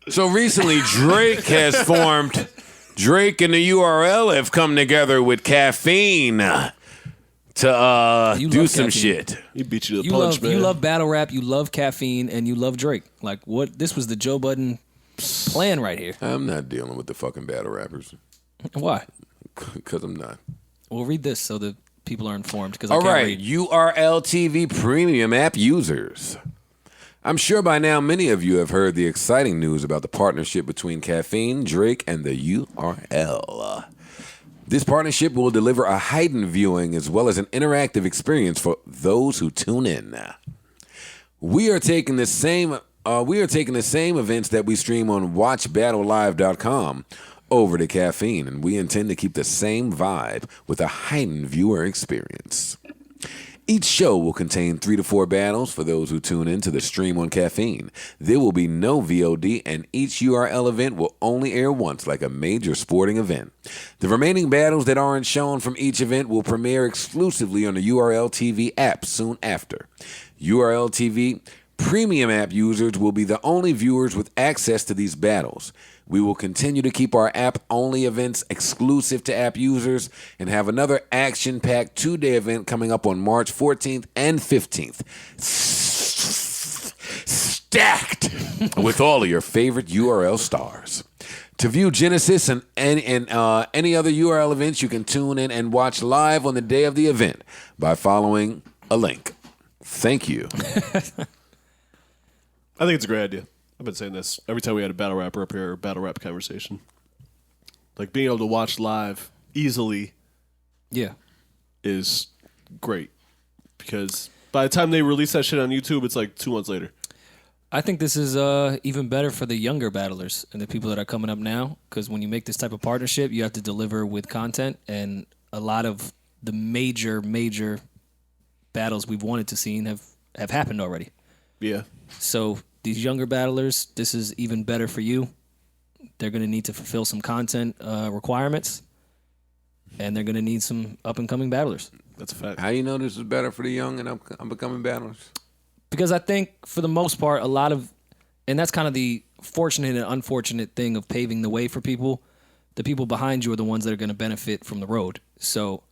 So recently, Drake has formed. Drake and the URL have come together with Caffeine to do some Caffeine. shit. He beat you to the punch, man. You love battle rap, you love Caffeine, and you love Drake. Like, what? This was the Joe Budden plan right here. I'm not dealing with the fucking battle rappers. Why? Because I'm not. Well, read this so the people are informed. Because All right, URL TV Premium app users. I'm sure by now many of you have heard the exciting news about the partnership between Caffeine, Drake, and the URL. This partnership will deliver a heightened viewing as well as an interactive experience for those who tune in. We are taking the same events that we stream on WatchBattleLive.com over to Caffeine, and we intend to keep the same vibe with a heightened viewer experience. Each show will contain 3 to 4 battles for those who tune in to the stream on Caffeine. There will be no VOD, and each URL event will only air once, like a major sporting event. The remaining battles that aren't shown from each event will premiere exclusively on the URL TV app soon after. URL TV Premium app users will be the only viewers with access to these battles. We will continue to keep our app-only events exclusive to app users and have another action-packed 2-day event coming up on March 14th and 15th. Stacked with all of your favorite URL stars. To view Genesis and any other URL events, you can tune in and watch live on the day of the event by following a link. Thank you. I think it's a great idea. I've been saying this every time we had a battle rapper up here or battle rap conversation. Like being able to watch live easily is great. Because by the time they release that shit on YouTube, it's like 2 months later. I think this is even better for the younger battlers and the people that are coming up now. Because when you make this type of partnership, you have to deliver with content. And a lot of the major battles we've wanted to see have happened already. Yeah. So these younger battlers, this is even better for you. They're going to need to fulfill some content requirements, and they're going to need some up-and-coming battlers. That's a fact. How do you know this is better for the young and up-and-coming battlers? Because I think, for the most part, a lot of, and that's kind of the fortunate and unfortunate thing of paving the way for people. The people behind you are the ones that are going to benefit from the road. So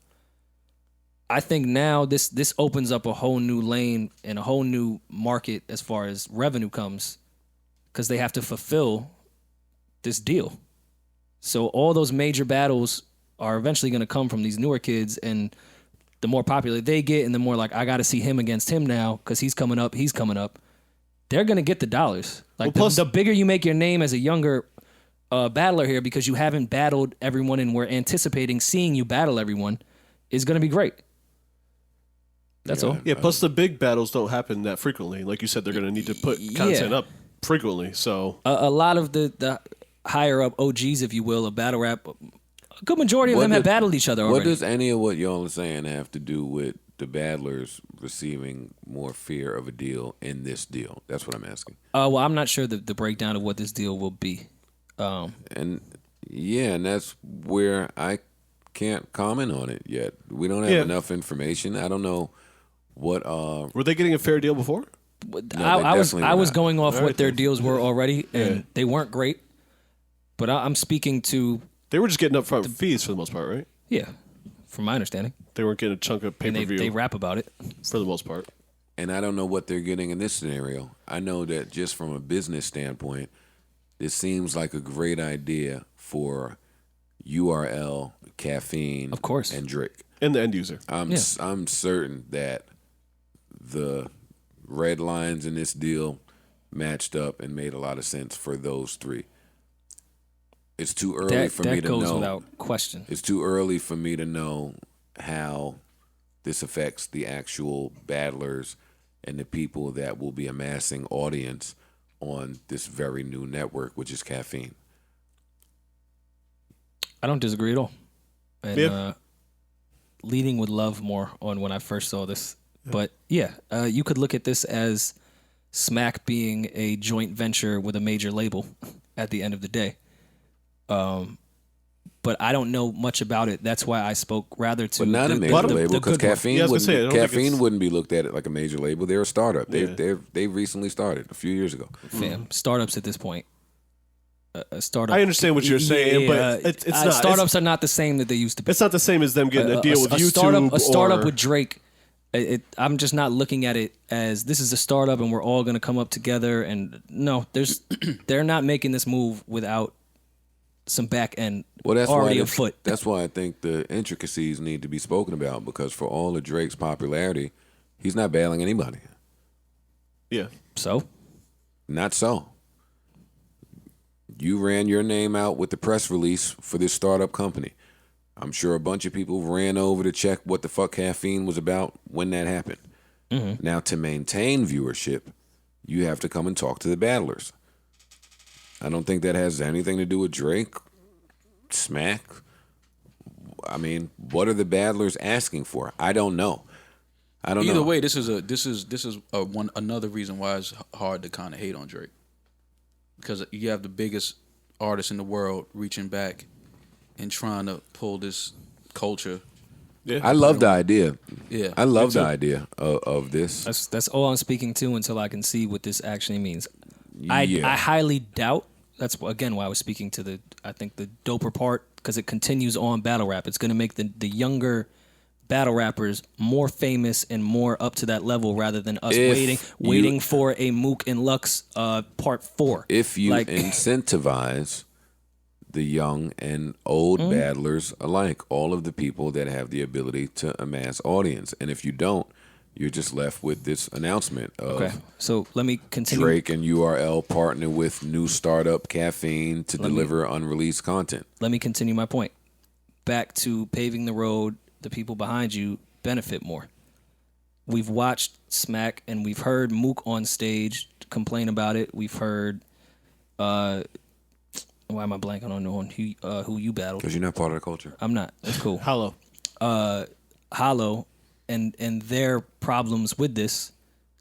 I think now this opens up a whole new lane and a whole new market as far as revenue comes, because they have to fulfill this deal. So all those major battles are eventually going to come from these newer kids, and the more popular they get and the more like, I got to see him against him now because he's coming up, they're going to get the dollars. Like, well, the bigger you make your name as a younger battler here, because you haven't battled everyone and we're anticipating seeing you battle everyone, is going to be great. That's all. Yeah, plus the big battles don't happen that frequently. Like you said, they're going to need to put content up frequently. So a lot of the higher up OGs, if you will, of battle rap, a good majority of them have battled each other already. What does any of what y'all are saying have to do with the battlers receiving more fear of a deal in this deal? That's what I'm asking. Well, I'm not sure the breakdown of what this deal will be. And that's where I can't comment on it yet. We don't have enough information. I don't know what. Were they getting a fair deal before? No, I was going off what their deals were already, and they weren't great. But I'm speaking to. They were just getting upfront fees for the most part, right? Yeah, from my understanding. They weren't getting a chunk of pay-per-view. They rap about it for the most part. And I don't know what they're getting in this scenario. I know that just from a business standpoint, this seems like a great idea for URL, Caffeine, of course, and Drake. And the end user. I'm certain that the red lines in this deal matched up and made a lot of sense for those three. It's too early for me to know. That goes without question. It's too early for me to know how this affects the actual battlers and the people that will be amassing audience on this very new network, which is Caffeine. I don't disagree at all. And leading with love more on when I first saw this. But you could look at this as Smack being a joint venture with a major label at the end of the day. But I don't know much about it. That's why I spoke rather to. But not a major label, because Caffeine wouldn't be looked at it like a major label. They're a startup. They recently started a few years ago. Fam, startups at this point. a startup. I understand what you're saying, but it's not. Startups are not the same that they used to be. It's not the same as them getting a deal with YouTube. A startup or, with Drake. I'm just not looking at it as this is a startup and we're all going to come up together. And no, they're not making this move without some back end already afoot. That's why I think the intricacies need to be spoken about, because for all of Drake's popularity, he's not bailing anybody. Yeah. So? Not so. You ran your name out with the press release for this startup company. I'm sure a bunch of people ran over to check what the fuck Caffeine was about when that happened. Mm-hmm. Now, to maintain viewership, you have to come and talk to the battlers. I don't think that has anything to do with Drake, Smack. I mean, what are the battlers asking for? I don't know. I don't know. Either way, this is another reason why it's hard to kind of hate on Drake, because you have the biggest artist in the world reaching back and trying to pull this culture. Yeah. I love the idea. Yeah, I love the idea of this. That's all I'm speaking to until I can see what this actually means. I highly doubt. That's again why I was speaking to I think the doper part, because it continues on battle rap. It's going to make the younger battle rappers more famous and more up to that level, rather than us waiting for a Mook and Lux part 4. If you incentivize the young and old battlers alike, all of the people that have the ability to amass audience, and if you don't, you're just left with this announcement of so let me continue. Drake and URL partner with new startup Caffeine to deliver unreleased content. Let me continue my point. Back to paving the road, the people behind you benefit more. We've watched Smack and we've heard Mook on stage complain about it. We've heard why am I blanking on who you battled? Because you're not part of the culture. I'm not. That's cool. Hollow. Hollow and their problems with this.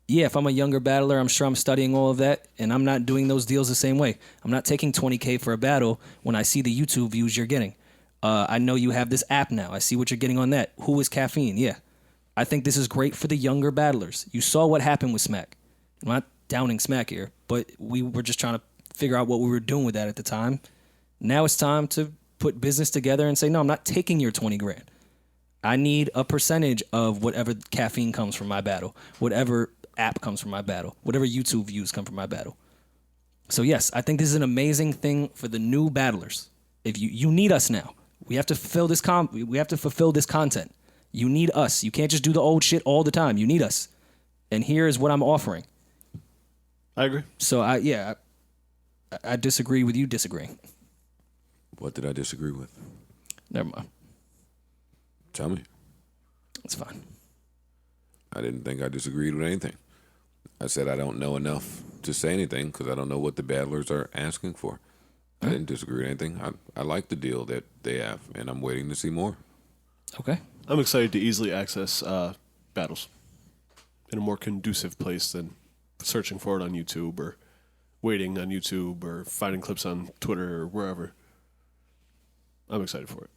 Yeah, if I'm a younger battler, I'm sure I'm studying all of that, and I'm not doing those deals the same way. I'm not taking $20K for a battle when I see the YouTube views you're getting. I know you have this app now. I see what you're getting on that. Who is Caffeine? Yeah. I think this is great for the younger battlers. You saw what happened with Smack. I'm not downing Smack here, but we were just trying to figure out what we were doing with that at the time. Now it's time to put business together and say, no, I'm not taking your 20 grand. I need a percentage of whatever Caffeine comes from my battle, whatever app comes from my battle, whatever YouTube views come from my battle. So yes, I think this is an amazing thing for the new battlers. If you need us now, we have to fulfill this content. You need us. You can't just do the old shit all the time. You need us, and here is what I'm offering. I agree. So I disagree with you disagreeing. What did I disagree with? Never mind. Tell me. It's fine. I didn't think I disagreed with anything. I said I don't know enough to say anything because I don't know what the battlers are asking for. I didn't disagree with anything. I like the deal that they have, and I'm waiting to see more. Okay. I'm excited to easily access battles in a more conducive place than searching for it on YouTube or waiting on YouTube or finding clips on Twitter or wherever. I'm excited for it.